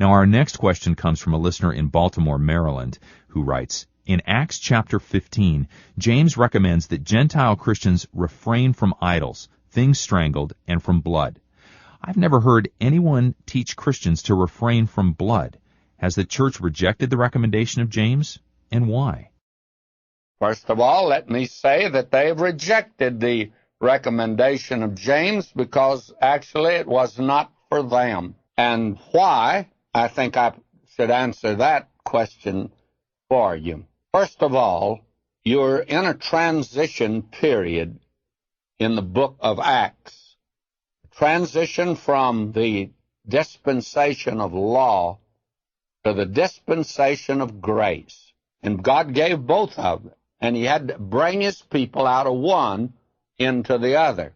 Now, our next question comes from a listener in Baltimore, Maryland, who writes, in Acts chapter 15, James recommends that Gentile Christians refrain from idols, things strangled, and from blood. I've never heard anyone teach Christians to refrain from blood. Has the church rejected the recommendation of James, and why? First of all, let me say that they've rejected the recommendation of James because actually it was not for them. And why? I think I should answer that question for you. First of all, you're in a transition period in the book of Acts. Transition from the dispensation of law to the dispensation of grace. And God gave both of them. And he had to bring his people out of one into the other.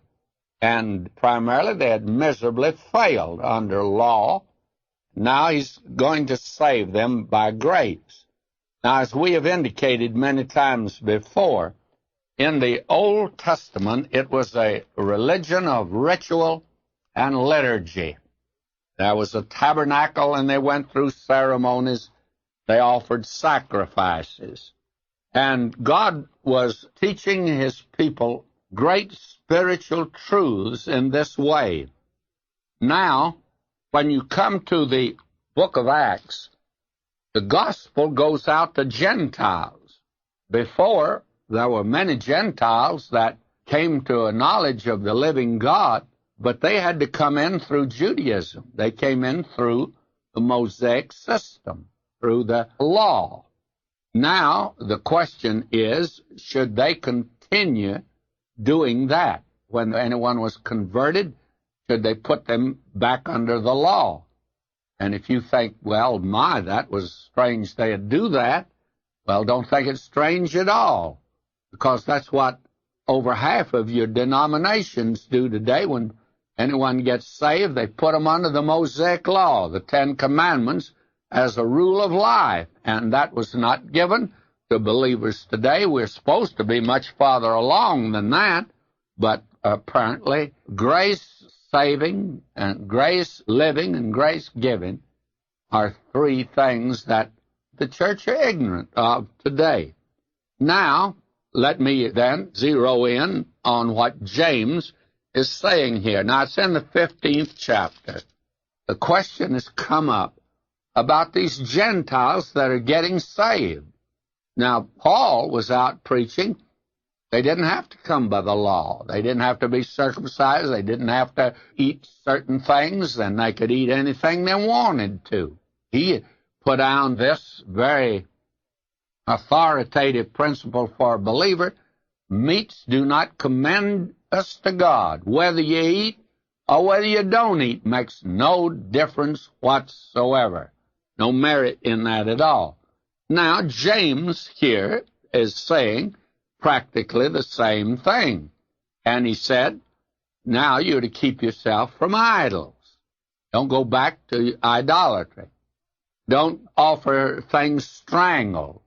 And primarily they had miserably failed under law. Now he's going to save them by grace. Now, as we have indicated many times before, in the Old Testament it was a religion of ritual and liturgy. There was a tabernacle and they went through ceremonies. They offered sacrifices. And God was teaching his people great spiritual truths in this way. Now, when you come to the book of Acts, the gospel goes out to Gentiles. Before, there were many Gentiles that came to a knowledge of the living God, but they had to come in through Judaism. They came in through the Mosaic system, through the law. Now, the question is, should they continue doing that? When anyone was converted, should they put them back under the law? And if you think, well, that was strange they'd do that, well, don't think it's strange at all, because that's what over half of your denominations do today. When anyone gets saved, they put them under the Mosaic law, the Ten Commandments, as a rule of life, and that was not given to believers today. We're supposed to be much farther along than that, but apparently grace saving and grace living and grace giving are three things that the church are ignorant of today. Now, let me then zero in on what James is saying here. Now, it's in the 15th chapter. The question has come up about these Gentiles that are getting saved. Now, Paul was out preaching. They didn't have to come by the law. They didn't have to be circumcised. They didn't have to eat certain things, and they could eat anything they wanted to. He put down this very authoritative principle for a believer. Meats do not commend us to God. Whether you eat or whether you don't eat makes no difference whatsoever. No merit in that at all. Now, James here is saying practically the same thing. And he said, now you're to keep yourself from idols. Don't go back to idolatry. Don't offer things strangled.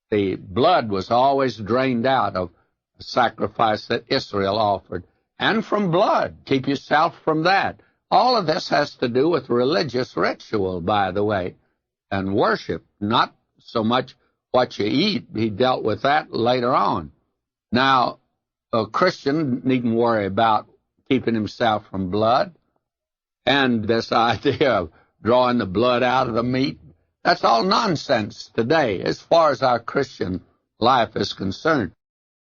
The blood was always drained out of the sacrifice that Israel offered. And from blood, keep yourself from that. All of this has to do with religious ritual, by the way, and worship, not so much what you eat. He dealt with that later on. Now, a Christian needn't worry about keeping himself from blood. And this idea of drawing the blood out of the meat, that's all nonsense today as far as our Christian life is concerned.